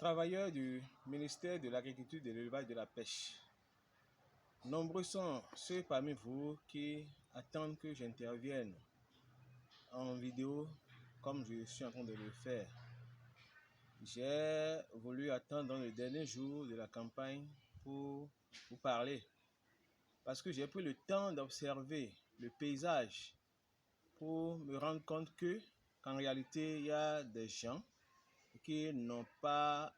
Travailleurs du ministère de l'Agriculture, de l'Élevage et de la Pêche. Nombreux sont ceux parmi vous qui attendent que j'intervienne en vidéo comme je suis en train de le faire. J'ai voulu attendre dans le dernier jour de la campagne pour vous parler parce que j'ai pris le temps d'observer le paysage pour me rendre compte qu'en réalité, il y a des gens qui n'ont pas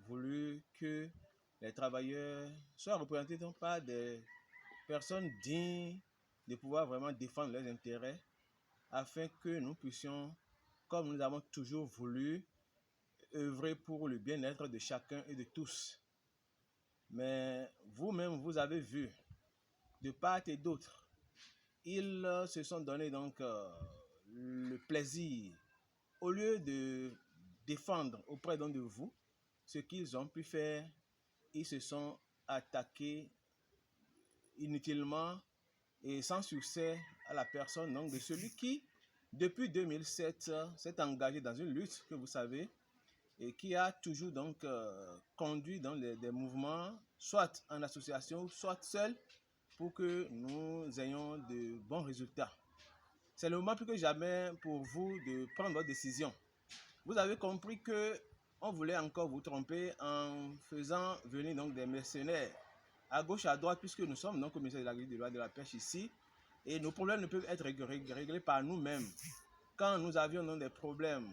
voulu que les travailleurs soient représentés par des personnes dignes de pouvoir vraiment défendre leurs intérêts afin que nous puissions, comme nous avons toujours voulu, œuvrer pour le bien-être de chacun et de tous. Mais vous-même, vous avez vu, de part et d'autre, ils se sont donné donc le plaisir, au lieu de défendre auprès de vous ce qu'ils ont pu faire, ils se sont attaqués inutilement et sans succès à la personne donc, de celui qui, depuis 2007, s'est engagé dans une lutte que vous savez et qui a toujours donc conduit dans des mouvements, soit en association, soit seul, pour que nous ayons de bons résultats. C'est le moment plus que jamais pour vous de prendre votre décision. Vous avez compris que on voulait encore vous tromper en faisant venir donc des mercenaires à gauche, à droite, puisque nous sommes donc au ministère de l'Agriculture et de la Pêche ici, et nos problèmes ne peuvent être réglés par nous-mêmes. Quand nous avions donc des problèmes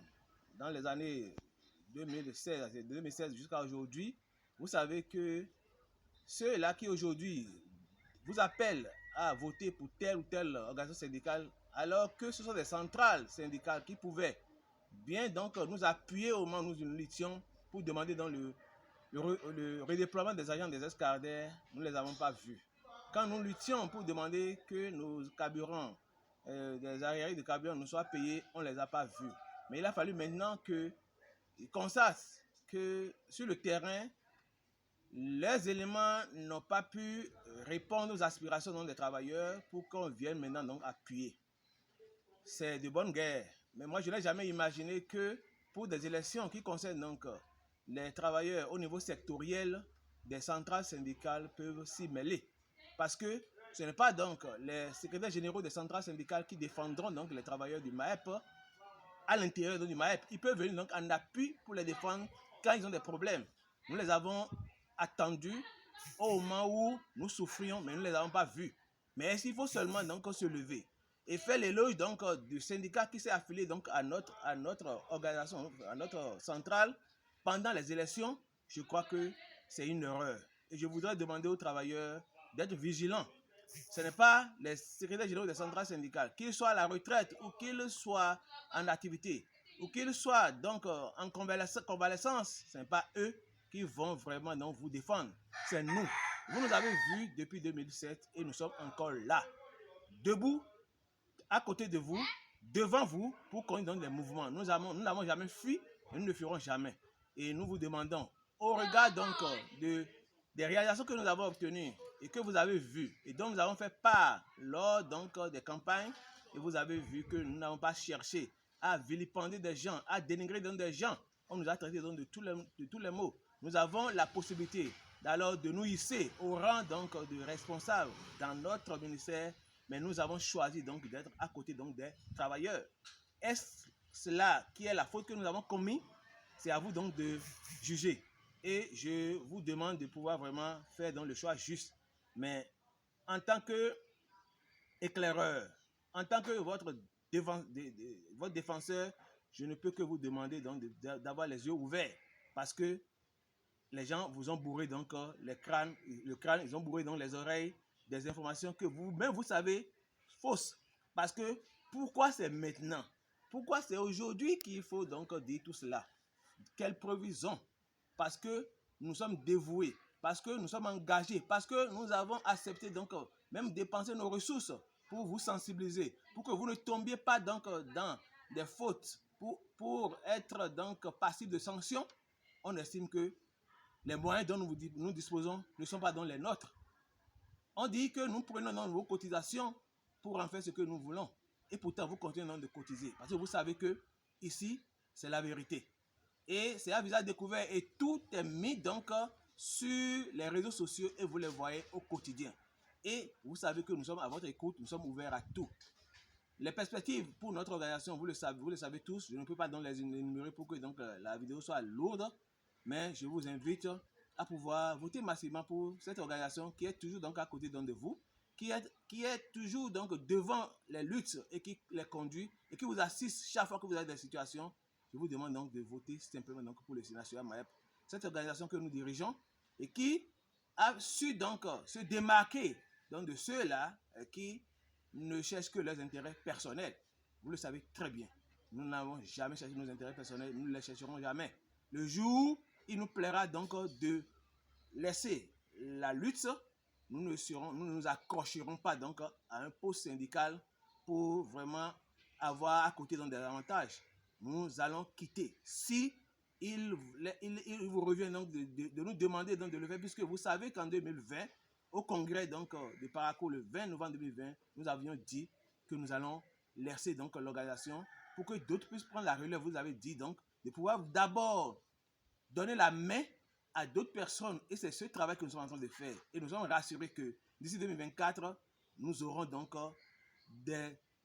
dans les années 2016 jusqu'à aujourd'hui, vous savez que ceux-là qui aujourd'hui vous appellent à voter pour telle ou telle organisation syndicale, alors que ce sont des centrales syndicales qui pouvaient bien donc nous appuyer au moment où nous luttions pour demander dans le redéploiement des agents des escadères, nous ne les avons pas vus. Quand nous luttions pour demander que nos carburants, des arriérés de carburant nous soient payés, on ne les a pas vus. Mais il a fallu maintenant qu'ils constatent que sur le terrain, les éléments n'ont pas pu répondre aux aspirations des travailleurs pour qu'on vienne maintenant donc appuyer. C'est de bonne guerre. Mais moi, je n'ai jamais imaginé que pour des élections qui concernent donc les travailleurs au niveau sectoriel, des centrales syndicales peuvent s'y mêler. Parce que ce n'est pas donc les secrétaires généraux des centrales syndicales qui défendront donc les travailleurs du MAEP à l'intérieur du MAEP. Ils peuvent venir donc en appui pour les défendre quand ils ont des problèmes. Nous les avons attendus au moment où nous souffrions, mais nous ne les avons pas vus. Mais il faut seulement donc se lever et faire l'éloge donc du syndicat qui s'est affilié donc à notre organisation, à notre centrale pendant les élections. Je crois que c'est une erreur. Et je voudrais demander aux travailleurs d'être vigilants. Ce n'est pas les secrétaires généraux des centrales syndicales, qu'ils soient à la retraite ou qu'ils soient en activité, ou qu'ils soient donc en convalescence, ce n'est pas eux qui vont vraiment donc vous défendre. C'est nous. Vous nous avez vus depuis 2007 et nous sommes encore là, debout, à côté de vous, devant vous, pour qu'on donne des mouvements. Nous n'avons jamais fui et nous ne ferons jamais. Et nous vous demandons, au regard donc des réalisations que nous avons obtenues et que vous avez vues et dont nous avons fait part lors donc des campagnes, et vous avez vu que nous n'avons pas cherché à vilipender des gens, à dénigrer des gens. On nous a traité donc de tous les mots. Nous avons la possibilité alors de nous hisser au rang donc de responsables dans notre ministère, mais nous avons choisi donc d'être à côté donc des travailleurs. Est-ce cela qui est la faute que nous avons commise? C'est à vous donc de juger. Et je vous demande de pouvoir vraiment faire donc le choix juste. Mais en tant qu'éclaireur, en tant que votre défenseur, je ne peux que vous demander donc d'avoir les yeux ouverts. Parce que les gens vous ont bourré donc le crâne, ils ont bourré donc les oreilles des informations que vous-même vous savez fausses. Parce que pourquoi c'est maintenant? Pourquoi c'est aujourd'hui qu'il faut donc dire tout cela? Quelle preuve ils ont? Parce que nous sommes dévoués, parce que nous sommes engagés, parce que nous avons accepté donc même dépenser nos ressources pour vous sensibiliser, pour que vous ne tombiez pas donc dans des fautes, pour être donc passif de sanctions. On estime que les moyens dont nous disposons ne sont pas dans les nôtres. On dit que nous prenons dans vos cotisations pour en faire ce que nous voulons. Et pourtant, vous continuez de cotiser. Parce que vous savez que ici, c'est la vérité. Et c'est à visage découvert et tout est mis donc sur les réseaux sociaux et vous les voyez au quotidien. Et vous savez que nous sommes à votre écoute, nous sommes ouverts à tout. Les perspectives pour notre organisation, vous le savez tous. Je ne peux pas donc les énumérer pour que donc, la vidéo soit lourde, mais je vous invite à pouvoir voter massivement pour cette organisation qui est toujours donc à côté de vous, qui est toujours donc devant les luttes et qui les conduit et qui vous assiste chaque fois que vous avez des situations. Je vous demande donc de voter simplement donc pour le Sénat sur Maep, cette organisation que nous dirigeons et qui a su donc se démarquer donc de ceux-là qui ne cherchent que leurs intérêts personnels. Vous le savez très bien. Nous n'avons jamais cherché nos intérêts personnels, nous ne les chercherons jamais. Le jour, il nous plaira donc de laisser la lutte, nous ne nous accrocherons pas donc à un poste syndical pour vraiment avoir à côté donc des avantages. Nous allons quitter. Si il vous revient donc de nous demander donc de le faire, puisque vous savez qu'en 2020, au congrès donc de Paraco le 20 novembre 2020, nous avions dit que nous allons laisser donc l'organisation pour que d'autres puissent prendre la relève. Vous avez dit donc de pouvoir d'abord donner la main à d'autres personnes et c'est ce travail que nous sommes en train de faire. Et nous sommes rassurés que d'ici 2024, nous aurons donc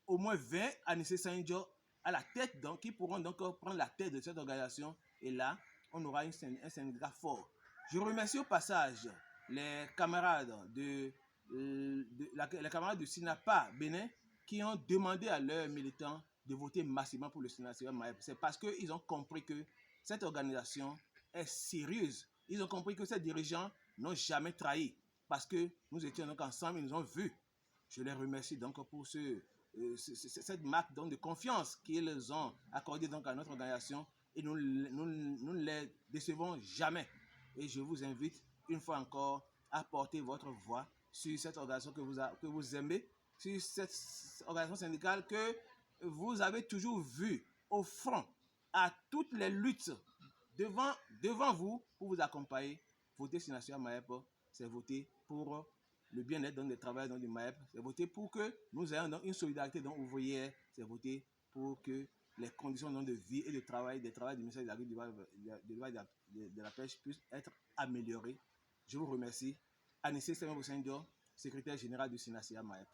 au moins 20 Anissé Saint-Jean à la tête, donc, qui pourront donc prendre la tête de cette organisation. Et là, on aura un syndicat fort. Je remercie au passage les camarades les camarades de SINAPA Bénin qui ont demandé à leurs militants de voter massivement pour le Sénat Maep. C'est parce qu'ils ont compris que cette organisation est sérieuse. Ils ont compris que ces dirigeants n'ont jamais trahi parce que nous étions donc ensemble, ils nous ont vus. Je les remercie donc pour cette marque donc de confiance qu'ils ont accordée donc à notre organisation et nous ne les décevons jamais. Et je vous invite une fois encore à porter votre voix sur cette organisation que vous aimez, sur cette organisation syndicale que vous avez toujours vue au front à toutes les luttes devant vous pour vous accompagner. Voter sur Nation Maep, c'est voter pour le bien-être des travailleurs du Maep, c'est voter pour que nous ayons donc une solidarité ouvrière, c'est voter pour que les conditions de vie et de travail des travailleurs du ministère de l'Agriculture de la Pêche puissent être améliorées. Je vous remercie. Anissé Saint-Jean, secrétaire général du Sénat Maep.